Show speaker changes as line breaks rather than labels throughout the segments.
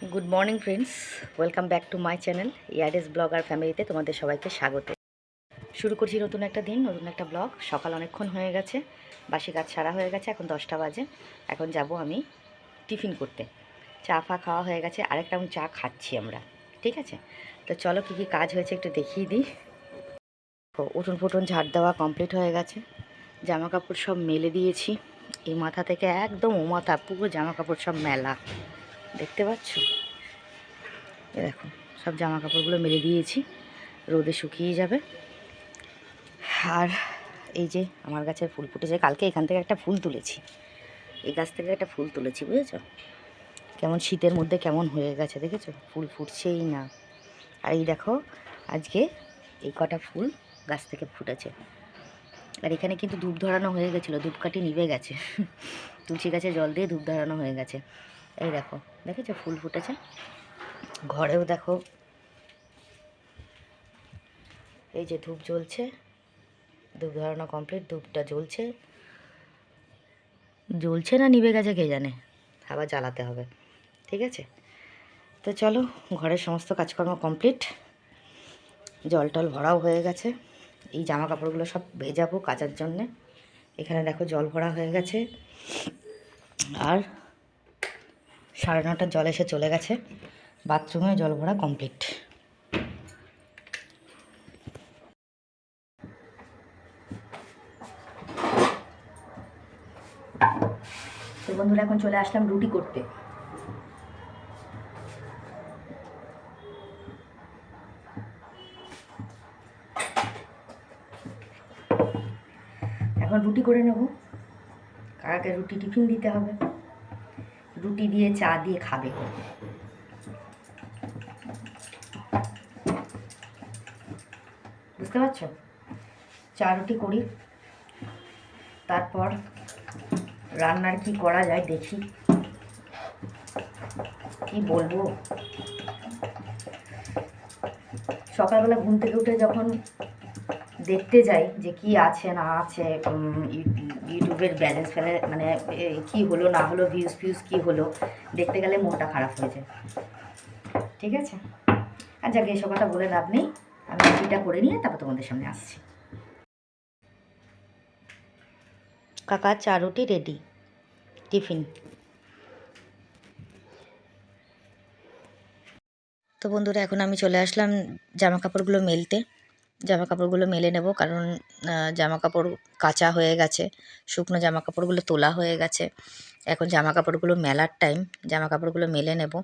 Good morning friends, welcome back to my channel ইয়ারডেস vlog আর ফ্যামিলিতে তোমাদের সবাইকে স্বাগত। শুরু করছি নতুন একটা দিন, নতুন একটা ব্লগ। সকাল অনেকক্ষণ হয়ে গেছে, বাসি কাজ সারা হয়ে গেছে, এখন 10টা বাজে। এখন যাব আমি টিফিন করতে। চা ফা খাওয়া হয়ে গেছে, আরেকটা আমি চা খাচ্ছি আমরা, ঠিক আছে? তো চলো কী কী কাজ হয়েছে একটু দেখিয়ে দিই। উঠোন ফুটুন ঝাড় দেওয়া কমপ্লিট হয়ে গেছে, জামা কাপড় সব মেলে দিয়েছি। এই মাথা থেকে একদম ও মাথা পুরো জামা কাপড় সব মেলা, দেখতে পাচ্ছ? দেখো, সব জামা কাপড়গুলো মেলে দিয়েছি, রোদে শুকিয়ে যাবে। আর এই যে আমার গাছের ফুল ফুটেছে, কালকে এখান থেকে একটা ফুল তুলেছি, এই গাছ থেকে একটা ফুল তুলেছি, বুঝেছো? কেমন শীতের মধ্যে কেমন হয়ে গেছে দেখেছো, ফুল ফুটছেই না। আর এই দেখো, আজকে এই কটা ফুল গাছ থেকে ফুটেছে। আর এখানে কিন্তু ধূপ ধরানো হয়ে গেছিলো, ধূপকাঠি নিভে গেছে। তুলসী গাছে জল দিয়ে ধূপ ধরানো হয়ে গেছে। এই দেখো, দেখেছো ফুল ফুটেছে। ঘরেও দেখো, এই যে ধূপ জ্বলছে, ধূপ ধরানো কমপ্লিট, ধূপটা জ্বলছে। জ্বলছে না নিভে গেছে কে জানে, আবার জ্বালাতে হবে, ঠিক আছে? তো চলো, ঘরের সমস্ত কাজকর্ম কমপ্লিট, জল টল ভরাও হয়ে গেছে। এই জামা কাপড়গুলো সব ভেজাবো কাচার জন্যে। এখানে দেখো জল ভরা হয়ে গেছে, আর 9:30 জল এসে চলে গেছে। বাথরুমে জল ভরা কমপ্লিট। তো বন্ধুরা, এখন চলে আসলাম রুটি করতে। এখন রুটি করে নেব, কাকাকে রুটি টিফিন দিতে হবে, রুটি দিয়ে চা দিয়ে খাবে। বুঝতে পারছো? চা রুটি করি, তারপর রান্নার কি করা যায় দেখি, কি বলবো। সকালবেলা ঘুম থেকে উঠে যখন দেখতে যাই যে কি আছে না আছে, ইউটিউবের ব্যালেন্স ফেলে, মানে কি হলো না হলো, ভিউজ ফিউজ কী হলো, দেখতে গেলে মনটা খারাপ হয়ে যায়, ঠিক আছে? আর যাকে এসব কথা বলে লাভ নেই, আমি রুটিটা করে নিয়ে তারপর তোমাদের সামনে আসছি। কাকা চা রুটি রেডি, টিফিন। তো বন্ধুরা, এখন আমি চলে আসলাম জামা কাপড়গুলো মেলতে। জামা কাপড়গুলো মেলে নেব, কারণ জামা কাপড় কাচা হয়ে গেছে, শুকনো জামা কাপড়গুলো তোলা হয়ে গেছে। এখন জামা কাপড়গুলো মেলার টাইম, জামা কাপড়গুলো মেলে নেব।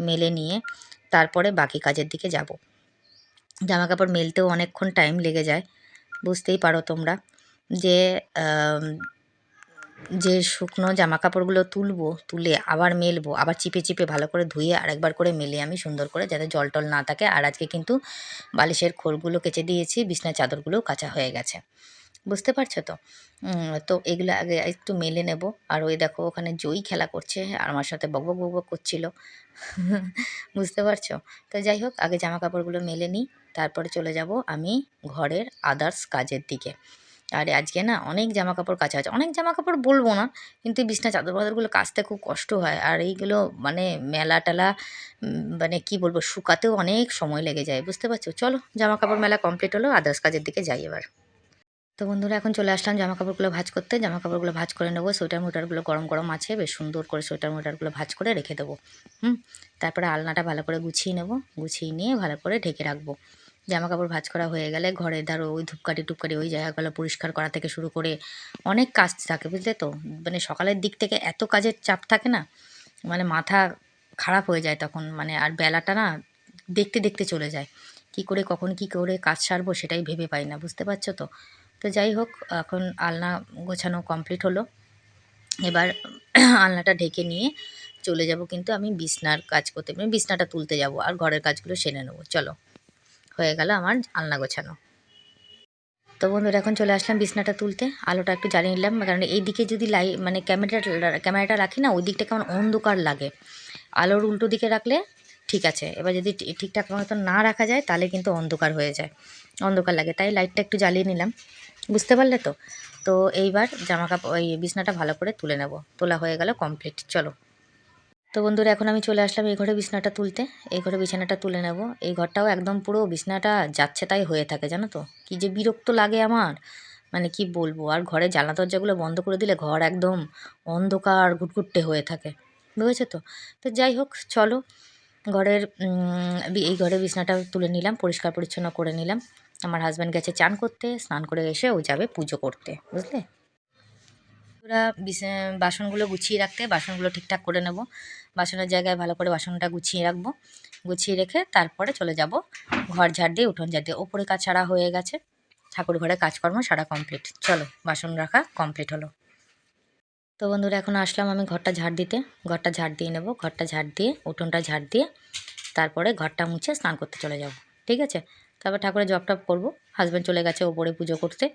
মেলে নিয়ে তারপরে বাকি কাজের দিকে যাব। জামা কাপড় মেলতেও অনেকক্ষণ টাইম লেগে যায়, বুঝতেই পারো তোমরা। যে যে শুকনো জামা কাপড়গুলো তুলবো, তুলে আবার মেলবো, আবার চিপে চিপে ভালো করে ধুয়ে আরেকবার করে মেলে আমি সুন্দর করে, যাতে জল টল না থাকে। আর আজকে কিন্তু বালিশের খোলগুলো কেচে দিয়েছি, বিছনার চাদরগুলোও কাচা হয়ে গেছে, বুঝতে পারছো তো? তো এগুলো আগে একটু মেলে নেব। আর ওই দেখো, ওখানে জয়ী খেলা করছে আর আমার সাথে বকবক বকবক করছিল। বুঝতে পারছো? তো যাই হোক, আগে জামা কাপড়গুলো মেলে নিই, তারপরে চলে যাব আমি ঘরের আদার্স কাজের দিকে। আর আজকে না অনেক জামা কাপড় কাচা আছে, অনেক জামা কাপড় বলবো না, কিন্তু এই বিছনা চাদর বাদরগুলো কাচতে খুব কষ্ট হয়। আর এইগুলো মানে মেলা টেলা, মানে কি বলবো, শুকাতেও অনেক সময় লেগে যায়, বুঝতে পারছো? চলো, জামা কাপড় মেলা কমপ্লিট হলো, আদার্স কাজের দিকে যাই এবার। তো বন্ধুরা, এখন চলে আসলাম জামা কাপড়গুলো ভাঁজ করতে। জামা কাপড়গুলো ভাঁজ করে নেবো, সোয়েটার মোটারগুলো গরম গরম আছে, বেশ সুন্দর করে সোয়েটার মোটারগুলো ভাঁজ করে রেখে দেবো। তারপরে আলনাটা ভালো করে গুছিয়ে নেব, গুছিয়ে নিয়ে ভালো করে ঢেকে রাখবো। জামা কাপড় ভাঁজ করা হয়ে গেলে ঘরে ধরো ওই ধূপকাঠি টুপকাঠি ওই জায়গাগুলো পরিষ্কার করা থেকে শুরু করে অনেক কাজ থাকে, বুঝলে তো? মানে সকালের দিক থেকে এত কাজের চাপ থাকে না, মানে মাথা খারাপ হয়ে যায় তখন, মানে আর বেলাটা না দেখতে দেখতে চলে যায়, কি করে কখন কি করে কাজ সারবো সেটাই ভেবে পাই না, বুঝতে পারছো তো? তো যাই হোক, এখন আলনা গোছানো কমপ্লিট হলো। এবার আলনাটা ঢেকে নিয়ে চলে যাব কিন্তু আমি বিছনার কাজ করতে, মানে বিছনাটা তুলতে যাব আর ঘরের কাজগুলো সেরে নেবো। চলো, হয়ে গেল আমার আলনা গোছানো। তো বন্ধুরা, এখন চলে আসলাম বিছনাটা তুলতে। আলোটা একটু জ্বালিয়ে নিলাম, কারণ এই দিকে যদি মানে ক্যামেরাটা রাখি না, ওই দিকটা কেমন অন্ধকার লাগে। আলোর উল্টো দিকে রাখলে ঠিক আছে, এবার যদি ঠিকঠাক মতো না রাখা যায় তাহলে কিন্তু অন্ধকার হয়ে যায়, অন্ধকার লাগে, তাই লাইটটা একটু জ্বালিয়ে নিলাম, বুঝতে পারলে তো? তো এইবার জামা কাপড় ওই বিছনাটা ভালো করে তুলে নেব। তোলা হয়ে গেল কমপ্লিট, চলো। তো বন্ধুরা এখন আমি চলে আসলাম এই ঘরে বিছানাটা তুলতে। এই ঘরে বিছানাটা তুলে নেব। এই ঘরটাও একদম পুরো বিছানাটা যাচ্ছে তাই হয়ে থাকে জানো তো, কি যে বিরক্ত লাগে আমার, মানে কি বলবো। আর ঘরে জানলা দরজাগুলো বন্ধ করে দিলে ঘর একদম অন্ধকার ঘুটঘুটে হয়ে থাকে, বুঝেছো তো। তো যাই হোক চলো, ঘরের এই ঘরে বিছানাটা তুলে নিলাম, পরিষ্কার পরিচ্ছন্ন করে নিলাম। আমার হাজব্যান্ড গেছে চান করতে, স্নান করে এসে ও যাবে পুজো করতে, বুঝলে। ওরা বাসনগুলো গুছিয়ে রাখতে, বাসনগুলো ঠিকঠাক করে নেব। বাসনের জায়গায় ভালো করে বাসনটা গুছিয়ে রাখবো। গুছিয়ে রেখে তারপরে চলে যাব ঘর ঝাড় দিয়ে, উঠোন ঝাড় দিয়ে। ওপরে কাজ সারা হয়ে গেছে, ঠাকুর ঘরে কাজকর্ম সারা কমপ্লিট। চলো বাসন রাখা কমপ্লিট হলো। তো বন্ধুরা এখন আসলাম আমি ঘরটা ঝাড় দিতে। ঘরটা ঝাড় দিয়ে নেব, ঘরটা ঝাড় দিয়ে উঠোনটা ঝাড় দিয়ে তারপরে ঘরটা মুছে স্নান করতে চলে যাব, ঠিক আছে। তারপর ঠাকুরের জপ টপ করবো। হাজব্যান্ড চলে গেছে ওপরে পুজো করতে।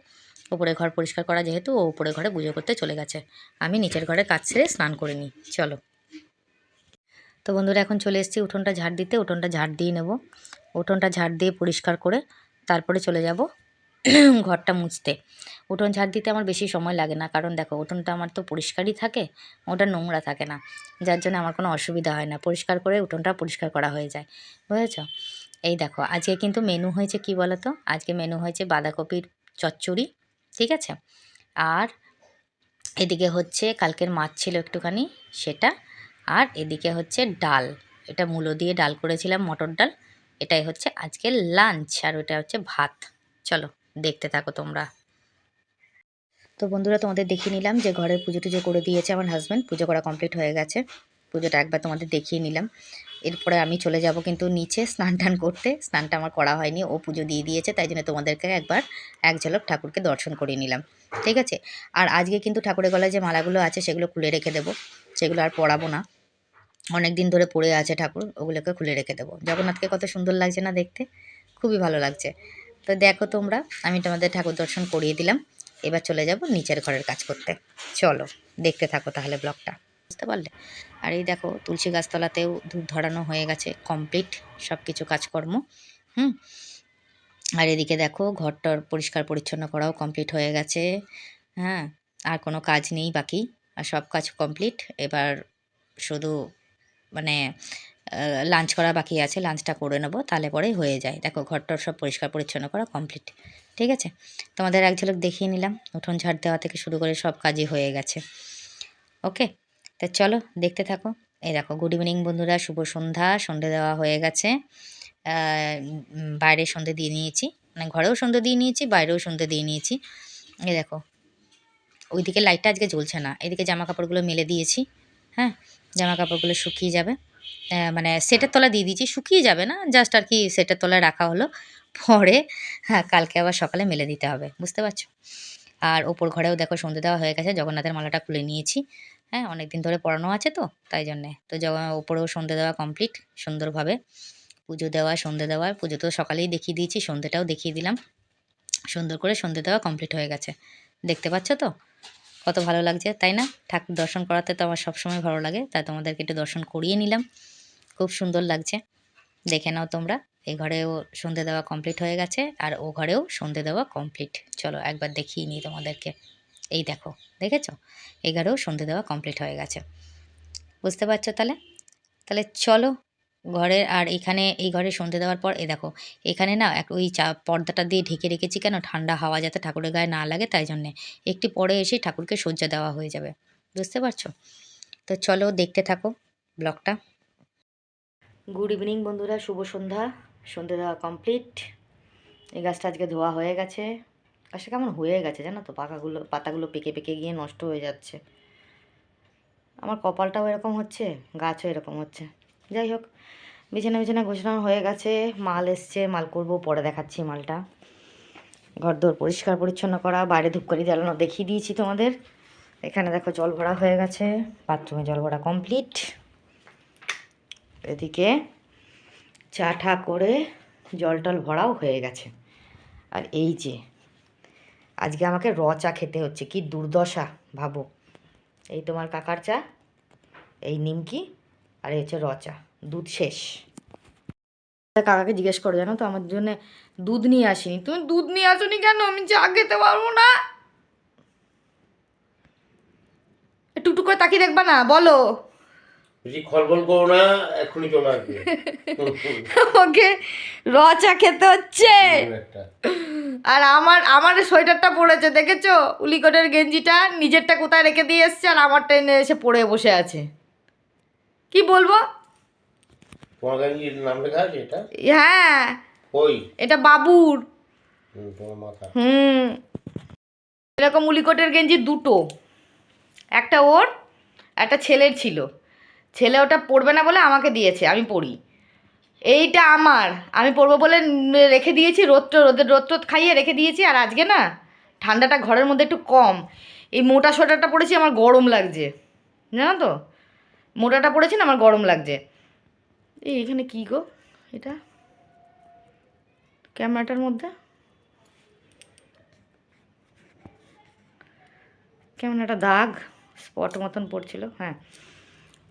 ওপরে ঘর পরিষ্কার করা যেহেতু, ও ওপরে ঘরে পুজো করতে চলে গেছে। আমি নিচের ঘরে কাজ সেরে স্নান করে নিই, চলো। তো বন্ধুরা এখন চলে এসেছি উঠোনটা ঝাড় দিতে। উঠোনটা ঝাড় দিয়ে নেব। উঠোনটা ঝাড় দিয়ে পরিষ্কার করে তারপরে চলে যাব ঘরটা মুছতে। উঠোন ঝাড় দিতে আমার বেশি সময় লাগে না, কারণ দেখো উঠোনটা আমার তো পরিষ্কারই থাকে, ওটা নোংরা থাকে না, যার জন্য আমার কোনো অসুবিধা হয় না। পরিষ্কার করে উঠোনটা পরিষ্কার করা হয়ে যায়, বুঝেছ। এই দেখো আজকে কিন্তু মেনু হয়েছে কি বলো তো, আজকে মেনু হয়েছে বাঁধাকপির চচ্চড়ি, ঠিক আছে। আর এদিকে হচ্ছে কালকের মাছ ছিল একটুখানি, সেটা। আর এদিকে হচ্ছে ডাল, এটা মূলো দিয়ে ডাল করেছিলাম, মটর ডাল। এটাই হচ্ছে আজকের লাঞ্চ, আর ওটা হচ্ছে ভাত। চলো দেখতে থাকো তোমরা। তো বন্ধুরা তোমাদের দেখিয়ে নিলাম যে ঘরের পুজো টুজো করে দিয়েছে আমার হাজব্যান্ড, পুজো করা কমপ্লিট হয়ে গেছে। পুজোটা একবার তোমাদের দেখিয়ে নিলাম। এরপরে আমি চলে যাব কিন্তু নিচে স্নান টান করতে। স্নানটা আমার করা হয়নি, ও পুজো দিয়ে দিয়েছে, তাই জন্য তোমাদেরকে একবার এক ঝলক ঠাকুরকে দর্শন করিয়ে নিলাম, ঠিক আছে। আর আজকে কিন্তু ঠাকুরের গলায় যে মালাগুলো আছে সেগুলো খুলে রেখে দেবো, সেগুলো আর পরাবো না। অনেক দিন ধরে পড়ে আছে ঠাকুর, ওগুলোকে খুলে রেখে দেবো। জগন্নাথকে কত সুন্দর লাগছে না দেখতে, খুবই ভালো লাগছে। তো দেখো তোমরা, আমি তোমাদের ঠাকুর দর্শন করিয়ে দিলাম। এবার চলে যাব নিচের ঘরের কাজ করতে, চলো দেখতে থাকো তাহলে ব্লগটা, বুঝতে পারলে। আর এই দেখো তুলসী গাছতলাতেও ধূপ ধরানো হয়ে গেছে, কমপ্লিট সব কিছু কাজকর্ম। হুম। আর এদিকে দেখো ঘরটার পরিষ্কার পরিচ্ছন্ন করাও কমপ্লিট হয়ে গেছে। হ্যাঁ, আর কোনো কাজ নেই বাকি, আর সব কাজ কমপ্লিট। এবার শুধু মানে লাঞ্চ করা বাকি আছে, লাঞ্চটা করে নেবো, তাহলে পরেই হয়ে যায়। দেখো ঘরটার সব পরিষ্কার পরিচ্ছন্ন করা কমপ্লিট, ঠিক আছে। তোমাদের এক ঝলক দেখিয়ে নিলাম, উঠোন ঝাড় দেওয়া থেকে শুরু করে সব কাজই হয়ে গেছে। ওকে, তা চলো দেখতে থাকো। এই দেখো গুড ইভিনিং বন্ধুরা, শুভ সন্ধ্যা। সন্ধে দেওয়া হয়ে গেছে। বাইরে সন্ধে দিয়ে নিয়েছি, মানে ঘরেও সন্ধে দিয়ে নিয়েছি, বাইরেও সন্ধে দিয়ে নিয়েছি। এই দেখো ওইদিকে লাইটটা আজকে জ্বলছে না, এদিকে জামা কাপড়গুলো মেলে দিয়েছি। হ্যাঁ, জামা কাপড়গুলো শুকিয়ে যাবে, মানে সেটের তলা দিয়ে দিয়েছি, শুকিয়ে যাবে না, জাস্ট আর কি সেটের তলায় রাখা হলো। পরে হ্যাঁ কালকে আবার সকালে মেলে দিতে হবে, বুঝতে পারছো। আর ওপর ঘরেও দেখো সন্ধে দেওয়া হয়ে গেছে, জগন্নাথের মালাটা খুলে নিয়েছি। হ্যাঁ, অনেক দিন ধরে পড়ানো আছে তো তাই জন্যে। তো ওপরেও সন্ধে দেওয়া কমপ্লিট সুন্দরভাবে। পুজো দেওয়া, সন্ধে দেওয়া, পুজো তো সকালেই দেখিয়ে দিয়েছি, সন্ধেটাও দেখিয়ে দিলাম। সুন্দর করে সন্ধে দেওয়া কমপ্লিট হয়ে গেছে, দেখতে পাচ্ছ তো কত ভালো লাগছে, তাই না। ঠাকুর দর্শন করাতে তো আমার সবসময় ভালো লাগে, তাই তোমাদেরকে একটু দর্শন করিয়ে নিলাম। খুব সুন্দর লাগছে, দেখে নাও তোমরা। এই ঘরেও সন্ধে দেওয়া কমপ্লিট হয়ে গেছে, আর ও ঘরেও সন্ধে দেওয়া কমপ্লিট। চলো একবার দেখিয়ে নিই তোমাদেরকে। এই দেখো, দেখেছো, এই ঘরেও সন্ধে দেওয়া কমপ্লিট হয়ে গেছে, বুঝতে পারছো তাহলে। তাহলে চলো ঘরের, আর এখানে এই ঘরে সন্ধে দেওয়ার পর এ দেখো এখানে না ওই পর্দাটা দিয়ে ঢেকে রেখেছি, কেন ঠান্ডা হাওয়া যাতে ঠাকুরের গায়ে না লাগে, তাই জন্যে। একটু পরে এসেই ঠাকুরকে সজ্জা দেওয়া হয়ে যাবে, বুঝতে পারছো। তো চলো দেখতে থাকো ব্লগটা। গুড ইভিনিং বন্ধুরা, শুভ সন্ধ্যা। সন্ধে দেওয়া কমপ্লিট। এই গাছটা আজকে ধোয়া হয়ে গেছে। গাছটা কেমন হয়ে গেছে জানো তো, পাতাগুলো পেকে পেকে গিয়ে নষ্ট হয়ে যাচ্ছে। আমার কপালটাও এরকম হচ্ছে, গাছও এরকম হচ্ছে। যাই হোক, বিছানা বিছানা গোছানো হয়ে গেছে, মাল এসছে, মাল করবো, পরে দেখাচ্ছি মালটা। ঘরদোর পরিষ্কার পরিচ্ছন্ন করা, বাইরে ধূপকাঠি জ্বালানো দেখিয়ে দিয়েছি তোমাদের। এখানে দেখো জল ভরা হয়ে গেছে, বাথরুমে জল ভরা কমপ্লিট। এদিকে চা ঠা করে জল টল ভরাও হয়ে গেছে। আর এই যে আজকে আমাকে চা খেতে হচ্ছে, কি দুর্দশা ভাবো। এই তোমার কাকার চা, এই নিমকি, আর এই হচ্ছে চা, দুধ শেষ। কাকাকে জিজ্ঞেস করো, জানো তো আমার জন্য দুধ নিয়ে আসিনি। তুমি দুধ নিয়ে আসোনি কেন? আমি চা খেতে পারবো না। টুকটুক করে তাকিয়ে দেখবা না, বলো।
বেশি খলবল করো না, এক্ষুনি চলে আসবে।
ওকে র চা খেতে হচ্ছে।
একটা
আর আমার আমার সোয়েটারটা পরেছে দেখেছো, উলিকটের গেঞ্জিটা নিজেরটা কোথায় রেখে দিয়ে এসছে, আর আমারটা এনে এসে পরে বসে আছে। কি বলবো?
তোমার গাড়ির নাম লেখা আছে এটা?
হ্যাঁ,
ওই
এটা বাবুর।
তোমার মাথা।
হুম, এরকম উলিকটের গেঞ্জি দুটো, একটা ওর, একটা ছেলের ছিল। ছেলে ওটা পরবে না বলে আমাকে দিয়েছে, আমি পরি। এইটা আমার, আমি পরবো বলে রেখে দিয়েছি, রোদ টোদ খাইয়ে রেখে দিয়েছি। আর আজকে না ঠান্ডাটা ঘরের মধ্যে একটু কম, এই মোটা সোয়েটারটা পরেছি, আমার গরম লাগছে, জানো তো, মোটাটা পরেছি না, আমার গরম লাগছে। এই এখানে কী গো এটা, ক্যামেরাটার মধ্যে কেমন একটা দাগ স্পট মতন পড়ছিল। হ্যাঁ,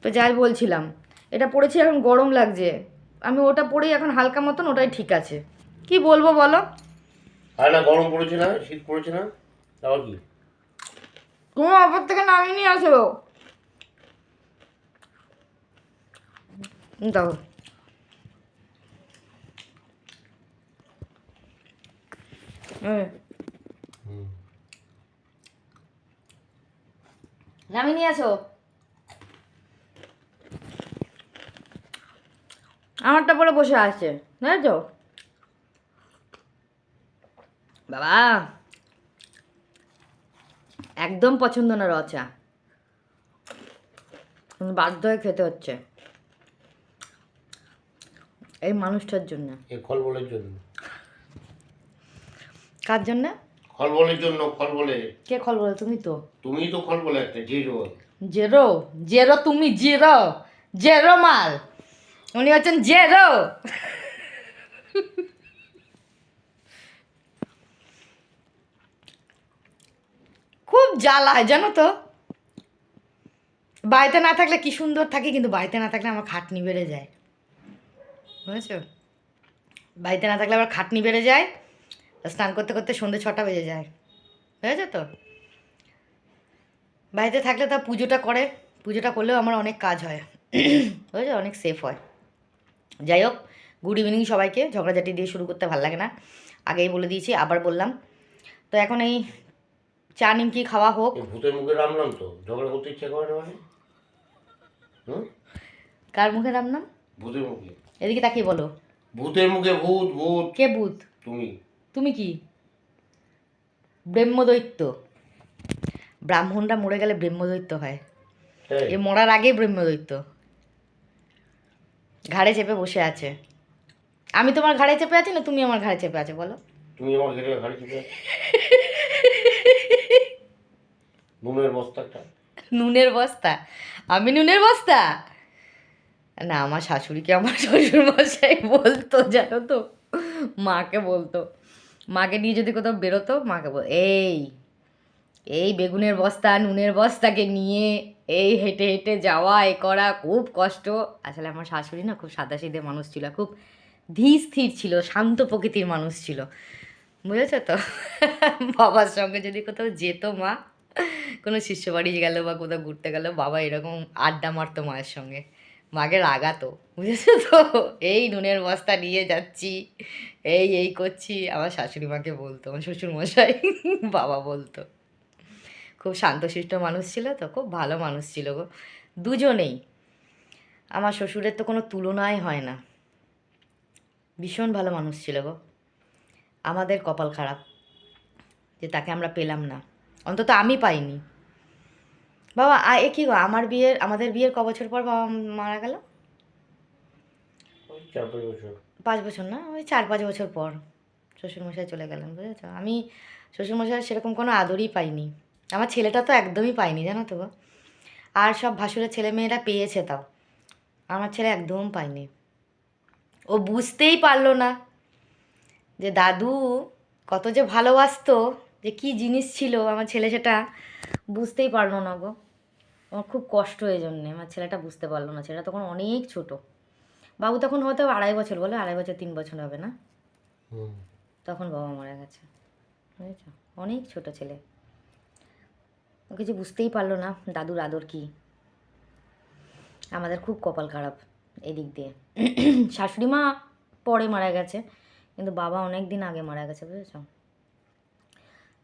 তো যাই বলছিলাম, এটা পরেছি, এখন গরম লাগছে, আমি ওটা পরেই এখন হালকা মতন, ওটাই ঠিক আছে। কি বলবো বলো?
আর না গরম পড়েছে না, শীত পড়েছে না, তাও কি?
তুমি অপর থেকে নামিয়ে নিয়ে আসো। দাও, নামিয়ে নিয়ে আসো। আমারটা পরে বসে আছে, বুঝেছো বাবা, একদম পছন্দ না রচা, বাধ্য হয়ে খেতে হচ্ছে এই মানুষটার জন্য।
এ খলবলের জন্য।
কার জন্য?
খলবলের জন্য, খলবলে।
কে খল বলে? তুমি তো।
তুমিই তো খলবলে একটা জিরো।
জেরো, জেরো তুমি, জিরো, জেরো মাল, উনি হচ্ছেন জেরো। খুব জ্বালা হয় জানো তো, বাড়িতে না থাকলে কি সুন্দর থাকি, কিন্তু বাড়িতে না থাকলে আমার খাটনি বেড়ে যায়, বুঝেছো? বাড়িতে না থাকলে আবার খাটনি বেড়ে যায়, স্নান করতে করতে সন্ধ্যে 6টা বেজে যায়, বুঝেছো তো? বাড়িতে থাকলে তা পুজোটা করে, পুজোটা করলেও আমার অনেক কাজ হয়, বুঝেছো, অনেক সেফ হয়। যাই হোক, গুড ইভিনিং সবাইকে। ঝগড়াঝাটি দিয়ে শুরু করতে ভালো লাগে না, আগেই বলে দিয়েছি, আবার বললাম। তো এখন এই চা নিমকি খাওয়া হোক।
এই ভূতের মুখে রামলাম তো, ঝগড়া করতে ইচ্ছা করে না মানে? হুম?
কার মুখে রাম নাম?
ভূতের মুখে।
এদিকে তাকিয়ে বলো।
ভূতের মুখে ভূত, ভূত।
কে ভূত?
তুমি।
তুমি কি? ব্রহ্মদৈত্য। ব্রাহ্মণরা মরে গেলে ব্রহ্মদৈত্য হয়,
হ্যাঁ,
এ মরার আগেই ব্রহ্মদৈত্য, ঘাড়ে চেপে বসে আছে। আমি তোমার ঘাড়ে চেপে আছি না তুমি আমার ঘাড়ে চেপে আছো বলো?
তুমি আমার ঘেরে ঘাড়ি চেপে আছো। নুনের বস্তাটা।
নুনের বস্তা? আমি নুনের বস্তা? না, আমার শাশুড়িকে আমার শ্বশুর মশাই বলতো জানো তো, মাকে বলতো, মাকে নিয়ে যদি কোথাও বেরোতো মাকে বল, এই এই বেগুনের বস্তা নুনের বস্তাকে নিয়ে এই হেঁটে হেঁটে যাওয়া, এ করা খুব কষ্ট। আসলে আমার শাশুড়ি না খুব সাদাসিধে মানুষ ছিল, খুব ধীর স্থির ছিল, শান্ত প্রকৃতির মানুষ ছিল, বুঝেছো তো? বাবার সঙ্গে যদি কোথাও যেত মা, কোনো শিষ্য বাড়ি গেল বা কোথাও ঘুরতে গেল, বাবা এরকম আড্ডা মারতো মায়ের সঙ্গে, মাকে রাগাতো, বুঝেছো তো? এই নুনের বস্তা নিয়ে যাচ্ছি, এই করছি, আমার শাশুড়ি মাকে বলতো, আমার শ্বশুর মশাই বাবা বলতো। খুব শান্তশিষ্ট মানুষ ছিল তো, খুব ভালো মানুষ ছিল গো, দুজনেই। আমার শ্বশুরের তো কোনো তুলনাই হয় না, ভীষণ ভালো মানুষ ছিল গো। আমাদের কপাল খারাপ যে তাকে আমরা পেলাম না, অন্তত আমি পাইনি। বাবা এ কী গো, আমাদের বিয়ের ক বছর পর বাবা মারা গেল?
ওই 4-5 বছর।
5 বছর না, ওই 4-5 বছর পর শ্বশুরমশাই চলে গেলেন, বুঝেছো? আমি শ্বশুরমশাই সেরকম কোনো আদরই পাইনি, আমার ছেলেটা তো একদমই পাইনি জানো তো গো। আর সব ভাসুরের ছেলে মেয়েরা পেয়েছে, তাও আমার ছেলে একদম পায়নি। ও বুঝতেই পারলো না যে দাদু কত যে ভালোবাসতো, যে কী জিনিস ছিল আমার ছেলে, সেটা বুঝতেই পারলো না গো। আমার খুব কষ্ট এই জন্যে, আমার ছেলেটা বুঝতে পারলো না, ছেলেটা তখন অনেক ছোট, বাবু তখন হয়তো 2.5 বছর, বলে 2.5 বছর 3 বছর হবে না, তখন বাবা মারা গেছে, বুঝেছ? অনেক ছোট ছেলে, ও কিছু বুঝতেই পারলো না দাদুর আদর কী। আমাদের খুব কপাল খারাপ এদিক দিয়ে। শাশুড়ি মা পরে মারা গেছে, কিন্তু বাবা অনেক দিন আগে মারা গেছে, বুঝেছ?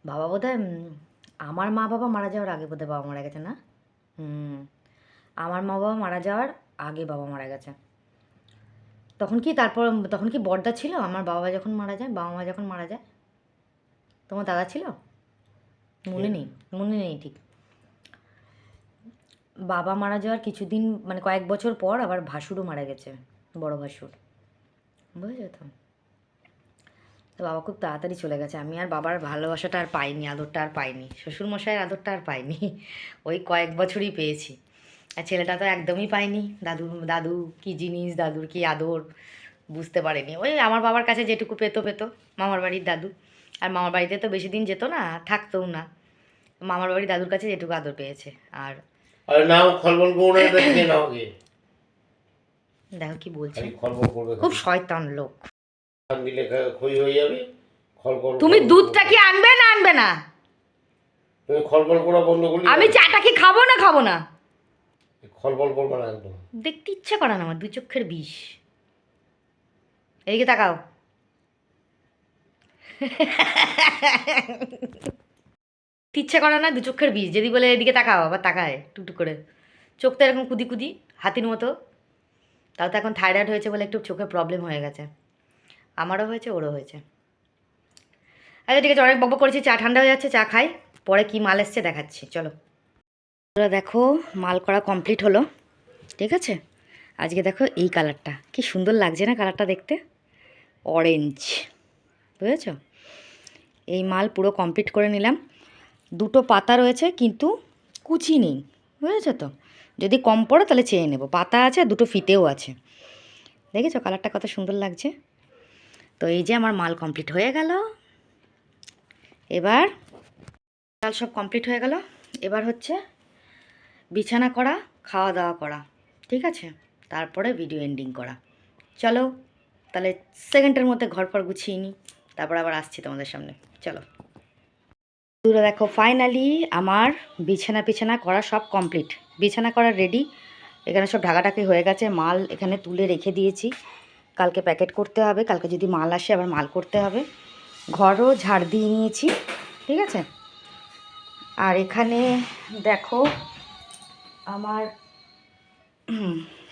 বাবা বোধহয় আমার মা বাবা মারা যাওয়ার আগে বোধহয় বাবা মারা গেছে না? আমার মা বাবা মারা যাওয়ার আগে বাবা মারা গেছে। তখন কি বড়দা ছিল আমার বাবা যখন মারা যায়, বাবা মা যখন মারা যায়? তোমার দাদা ছিল? মনে নেই ঠিক। বাবা মারা যাওয়ার কিছুদিন মানে কয়েক বছর পর আবার ভাসুরও মারা গেছে, বড় ভাসুর, বুঝেছো তো? তো বাবা খুব তাড়াতাড়ি চলে গেছে। আমি আর বাবার ভালোবাসাটা আর পাইনি, আদরটা আর পাইনি, শ্বশুরমশাইয়ের আদরটা আর পাইনি। ওই কয়েক বছরই পেয়েছি। আর ছেলেটা তো একদমই পাইনি। দাদু কী জিনিস, দাদুর কী আদর বুঝতে পারেনি। ওই আমার বাবার কাছে যেটুকু পেতো মামার বাড়ির দাদু। আর মামার বাড়িতে তো বেশি দিন যেত না, থাকতোও না। মামার বাড়ির দাদুর কাছে যেটুকু আদর পেয়েছে। আর
আরে নাও খলবল করো না, দেখে নাও আগে।
দেখো কি বলছে,
খলবল করবে,
খুব শয়তান লোক।
দিলে ক্ষয় হয়ে যাবে। খলবল
তুমি দুধটা কি আনবে না আনবে না?
তুমি খলবল করা বন্ধ করলে
আমি চাটা কি খাবো না?
খলবল করবে না একদম।
দেখতে ইচ্ছা করে না আমার, দু চোখের বিষ। এদিকে তাকাও। ইচ্ছা করে না, দু চোখের বিষ। যদি বলে এদিকে তাকাও, আবার তাকায় টুকটুক করে। চোখ তো এরকম কুদি হাতির মতো। তাও তো এখন থাইরয়েড হয়েছে বলে একটু চোখে প্রবলেম হয়ে গেছে। আমারও হয়েছে, ওরও হয়েছে। আচ্ছা ঠিক আছে, অনেক বকবক করেছি, চা ঠান্ডা হয়ে যাচ্ছে, চা খাই, পরে কি মাল এসছে দেখাচ্ছি, চলো। দেখো মাল করা কমপ্লিট হলো, ঠিক আছে। আজকে দেখো এই কালারটা কি সুন্দর লাগছে না, কালারটা দেখতে অরেঞ্জ, বুঝেছ? এই মাল পুরো কমপ্লিট করে নিলাম। দুটো পাতা রয়েছে কিন্তু কুচি নেই, বুঝেছো তো? যদি কম পড়ে তাহলে চেয়ে নেব। পাতা আছে, দুটো ফিতেও আছে, দেখেছো কালারটা কত সুন্দর লাগছে? তো এই যে আমার মাল কমপ্লিট হয়ে গেল। এবার মাল সব কমপ্লিট হয়ে গেল। এবার হচ্ছে বিছানা করা, খাওয়া দাওয়া করা, ঠিক আছে? তারপরে ভিডিও এন্ডিং করা। চলো তাহলে সেকেন্ডের মধ্যে ঘর পর গুছিয়ে নিই, তারপর আবার আসছি তোমাদের সামনে, চলো। দেখো ফাইনালি আমার বিছানা করা সব কমপ্লিট, বিছানা করা রেডি। এখানে সব ঢাকাঢাকি হয়ে গেছে, মাল এখানে তুলে রেখে দিয়েছি। কালকে প্যাকেট করতে হবে, কালকে যদি মাল আসে আবার মাল করতে হবে। ঘরও ঝাড় দিয়ে নিয়েছি, ঠিক আছে। আর এখানে দেখো আমার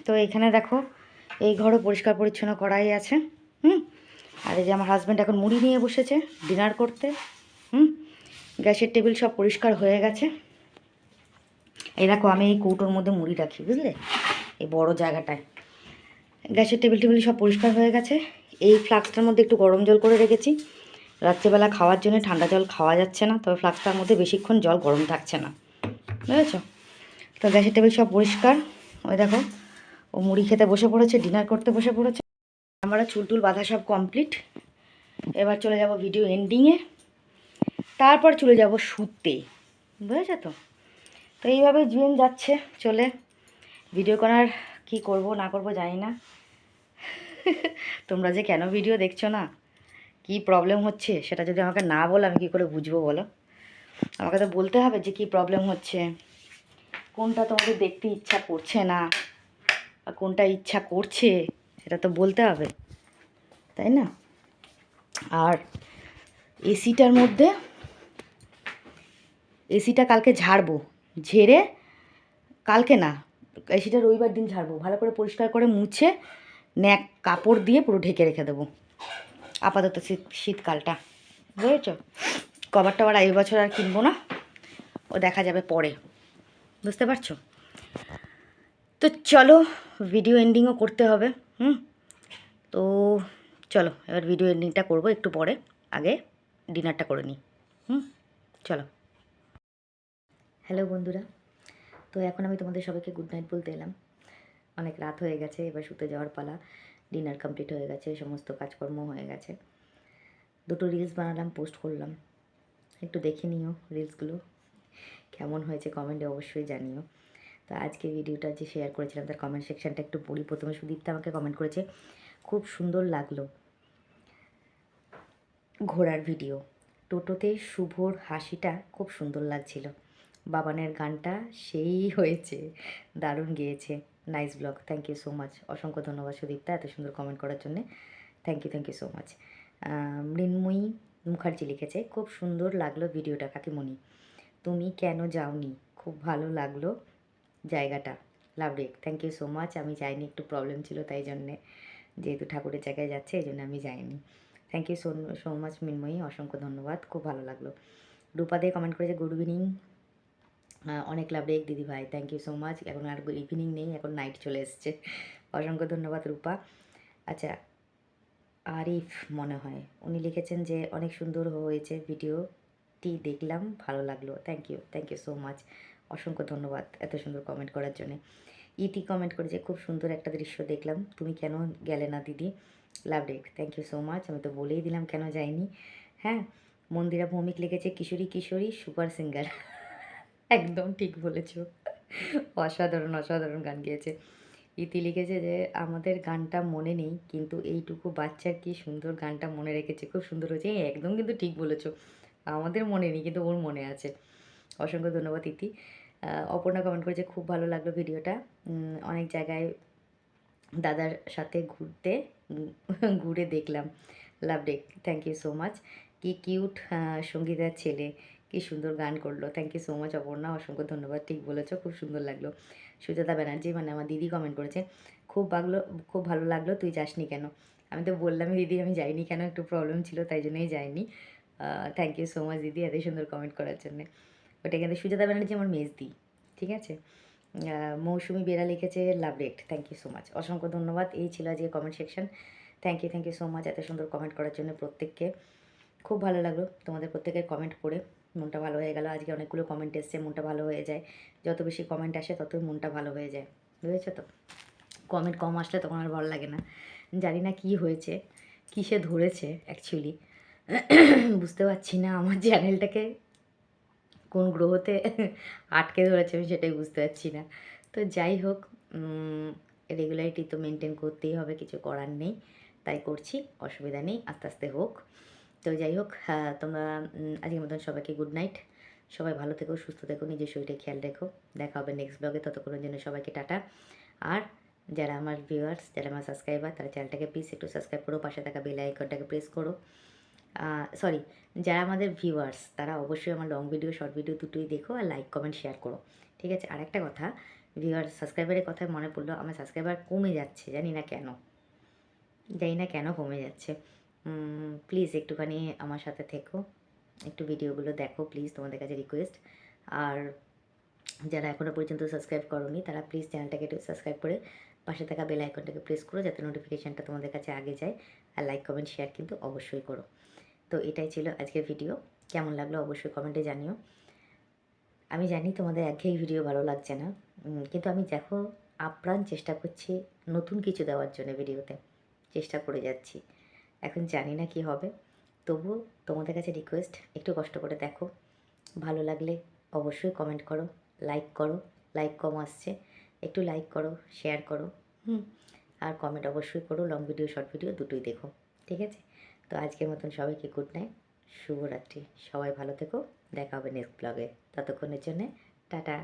তো এখানে দেখো এই ঘরও পরিষ্কার পরিচ্ছন্ন করাই আছে। আর এই যে আমার হাজব্যান্ড এখন মুড়ি নিয়ে বসেছে ডিনার করতে। গ্যাসের টেবিল সব পরিষ্কার হয়ে গেছে। এই দেখো আমি এই কৌটোর মধ্যে মুড়ি রাখি, বুঝলে, এই বড় জায়গাটায়। গ্যাসের টেবিল সব পরিষ্কার হয়ে গেছে। এই ফ্লাক্সটার মধ্যে একটু গরম জল করে রেখেছি রাত্রেবেলা খাওয়ার জন্য। ঠান্ডা জল খাওয়া যাচ্ছে না, তবে ফ্লাক্সটার মধ্যে বেশিক্ষণ জল গরম থাকছে না, বুঝেছো? তো গ্যাসের টেবিল সব পরিষ্কার। ওই দেখো ও মুড়ি খেতে বসে পড়েছে, ডিনার করতে বসে পড়েছে। আমরা চুল বাঁধা সব কমপ্লিট। এবার চলে যাব ভিডিও এন্ডিংয়ে, তারপর চলে যাব শুতে, বুঝেছো তো? তো এইভাবে জীবন যাচ্ছে চলে। ভিডিও করার কি করব না করব জানি না। তোমরা যে কেন ভিডিও দেখছো না, কি প্রবলেম হচ্ছে সেটা যদি আমাকে না বলো আমি কী করে বুঝবো বলো? আমাকে তো বলতে হবে যে কি প্রবলেম হচ্ছে, কোনটা তোমাদের দেখতে ইচ্ছা করছে না আর কোনটা ইচ্ছা করছে, সেটা তো বলতে হবে, তাই না? আর এসিটা কালকে ঝাড়বো, ঝেড়ে কালকে না, এসিটা রবিবার দিন ঝাড়বো, ভালো করে পরিষ্কার করে মুছে ন্যাক কাপড় দিয়ে পুরো ঢেকে রেখে দেবো আপাতত শীতকালটা, বুঝেছ? কভার টভার এই বছর আর কিনবো না, ও দেখা যাবে পরে, বুঝতে পারছো? তো চলো ভিডিও এন্ডিংও করতে হবে। তো চলো এবার ভিডিও এন্ডিংটা করবো একটু পরে, আগে ডিনারটা করে নিই। চলো। হ্যালো বন্ধুরা, তো এখন আমি তোমাদের সবাইকে গুড নাইট বলতে এলাম। অনেক রাত হয়ে গেছে, এবার শুতে যাওয়ার পালা। ডিনার কমপ্লিট হয়ে গেছে, সমস্ত কাজকর্ম হয়ে গেছে। দুটো রিলস বানালাম, পোস্ট করলাম, একটু দেখে নিও রিলসগুলো, কেমন হয়েছে কমেন্টে অবশ্যই জানিও। তো আজকে ভিডিওটা যে শেয়ার করেছিলাম তার কমেন্ট সেকশানটা একটু পড়ি। প্রথমে সুদীপ্তা আমাকে কমেন্ট করেছে, খুব সুন্দর লাগলো ঘোড়ার ভিডিও, টোটোতে শুভর হাসিটা খুব সুন্দর লাগছিল, বাবানের গানটা সেই হয়েছে, দারুণ গেয়েছে। Nice vlog, thank you so much. অসংখ্য ধন্যবাদ সুদীপ্তা এত সুন্দর কমেন্ট করার জন্যে। Thank you so much. Mrinmoyee Mukherjee লিখেছে, খুব সুন্দর লাগলো ভিডিওটা কাকিমণি, তুমি কেন যাওনি, খুব ভালো লাগলো জায়গাটা, love it. Thank you so much. আমি যাইনি, একটু প্রবলেম ছিল তাই জন্যে, যেহেতু ঠাকুরের জায়গায় যাচ্ছে এই জন্য আমি যাইনি। থ্যাংক ইউ সো মাচ মৃন্ময়ী, অসংখ্য ধন্যবাদ, খুব ভালো লাগলো। রূপা দে কমেন্ট করেছে, গুড ইভিনিং, অনেক লাভ রেক দিদি ভাই, থ্যাংক ইউ সো মাচ। এখন আর ইভিনিং নেই, এখন নাইট চলে এসছে। অসংখ্য ধন্যবাদ রূপা। আচ্ছা, আরিফ মনে হয় উনি লিখেছেন যে অনেক সুন্দর হয়েছে ভিডিওটি, দেখলাম ভালো লাগলো, থ্যাংক ইউ সো মাচ। অসংখ্য ধন্যবাদ এত সুন্দর কমেন্ট করার জন্য। ইতি কমেন্ট করেছে, খুব সুন্দর একটা দৃশ্য দেখলাম, তুমি কেন গেলে না দিদি, love it. Thank you so much. আমি তো বলেই দিলাম কেন যাইনি। হ্যাঁ, মন্দিরা ভৌমিক লিখেছে, কিশোরী কিশোরী সুপার সিঙ্গার। একদম ঠিক বলেছো, অসাধারণ গান গেয়েছে। ইতি লিখেছে যে আমাদের গানটা মনে নেই, কিন্তু এইটুকু বাচ্চার কি সুন্দর গানটা মনে রেখেছে, খুব সুন্দর হয়েছে। একদম কিন্তু ঠিক বলেছো, আমাদের মনে নেই কিন্তু ওর মনে আছে। অসংখ্য ধন্যবাদ ইতি। অপর্ণা কমেন্ট করেছে, খুব ভালো লাগলো ভিডিওটা, অনেক জায়গায় দাদার সাথে ঘুরে দেখলাম, love day, thank you so much. কি কিউট সঙ্গীতার ছেলে, কি সুন্দর গান করলো, thank you so much Aparna, অসংখ্য ধন্যবাদ, ঠিক বলেছো, খুব সুন্দর লাগলো। সুজাতা ব্যানার্জি মানে আমার দিদি কমেন্ট করেছে, খুব ভালো লাগলো, তুই যাসনি কেন। আমি তো বললামই দিদি আমি যাইনি কেন, একটু প্রবলেম ছিল তাই জন্যই যাইনি। থ্যাংক ইউ সো মাচ দিদি এত সুন্দর কমেন্ট করার জন্যে। ওটা কিন্তু সুজাতা ব্যানার্জি আমার মেজদি, ঠিক আছে। মৌসুমি বেরা লিখেছে, love it, thank you so much, অসংখ্য ধন্যবাদ। এই ছিল আজকে comment section. Thank you so much এত সুন্দর কমেন্ট করার জন্য প্রত্যেককে, খুব ভালো লাগলো তোমাদের প্রত্যেকের কমেন্ট পড়ে, মনটা ভালো হয়ে গেল। আজকে অনেকগুলো কমেন্ট এসছে, মনটা ভালো হয়ে যায়, যত বেশি কমেন্ট আসে ততই মনটা ভালো হয়ে যায়, বুঝেছো তো। কমেন্ট কম আসলে তখন আর ভালো লাগে না। জানি না কি হয়েছে, কিসে ধরেছে অ্যাকচুয়ালি, বুঝতে পারছি না আমার চ্যানেলটাকে কোন গ্রহতে আটকে ধরেছে আমি সেটাই বুঝতে পারছি না। তো যাই হোক, রেগুলারিটি তো মেনটেন করতেই হবে, কিছু করার নেই, তাই করছি, অসুবিধা নেই, আস্তে আস্তে হোক। তো যাই হোক, তোমরা আজকের মতন সবাইকে গুড নাইট, সবাই ভালো থেকো, সুস্থ থেকো, নিজের শরীরে খেয়াল রেখো, দেখা হবে নেক্সট ব্লগে, ততক্ষণের জন্য সবাইকে টাটা। আর যারা আমার ভিউয়ার্স, যারা আমার সাবস্ক্রাইবার, তারা চ্যানেলটাকে প্লিজ একটু সাবস্ক্রাইব করো, পাশে থাকা বেল আইকনটাকে প্রেস করো। সরি, যারা আমাদের ভিউয়ার্স তারা অবশ্যই আমার লং ভিডিও শর্ট ভিডিও দুটোই দেখো, আর লাইক কমেন্ট শেয়ার করো, ঠিক আছে। আর একটা কথা, ভিউয়ার্স সাবস্ক্রাইবারের কথায় মনে পড়লো, আমার সাবস্ক্রাইবার কমে যাচ্ছে, জানি না কেন কমে যাচ্ছে। প্লিজ একটুখানি আমার সাথে থেকো, একটু ভিডিওগুলো দেখো প্লিজ, তোমাদের কাছে রিকোয়েস্ট। আর যারা এখনও পর্যন্ত সাবস্ক্রাইব করোনি তারা প্লিজ চ্যানেলটাকে একটু সাবস্ক্রাইব করে পাশে থাকা বেল আইকনটাকে প্রেস করো, যাতে নোটিফিকেশানটা তোমাদের কাছে আগে যায়। আর লাইক কমেন্ট শেয়ার কিন্তু অবশ্যই করো। তো এটাই ছিল আজকের ভিডিও, কেমন লাগলো অবশ্যই কমেন্টে জানিও। আমি জানি তোমাদের একঘেয়ে ভিডিও ভালো লাগছে না, কিন্তু আমি দেখো আপ্রাণ চেষ্টা করছি নতুন কিছু দেওয়ার জন্য, ভিডিওতে চেষ্টা করে যাচ্ছি। এখন জানি না কি হবে, তবুও তোমাদের কাছে রিকোয়েস্ট, একটু কষ্ট করে দেখো, ভালো লাগলে অবশ্যই কমেন্ট করো, লাইক কম আসছে, একটু লাইক করো, শেয়ার করো, আর কমেন্ট অবশ্যই করো, লং ভিডিও শর্ট ভিডিও দুটোই দেখো, ঠিক আছে। তো আজকের মতন সবাইকে গুড নাইট, শুভরাত্রি, সবাই ভালো থেকো, দেখা হবে নেক্সট ব্লগে, ততক্ষণের জন্যে টাটা।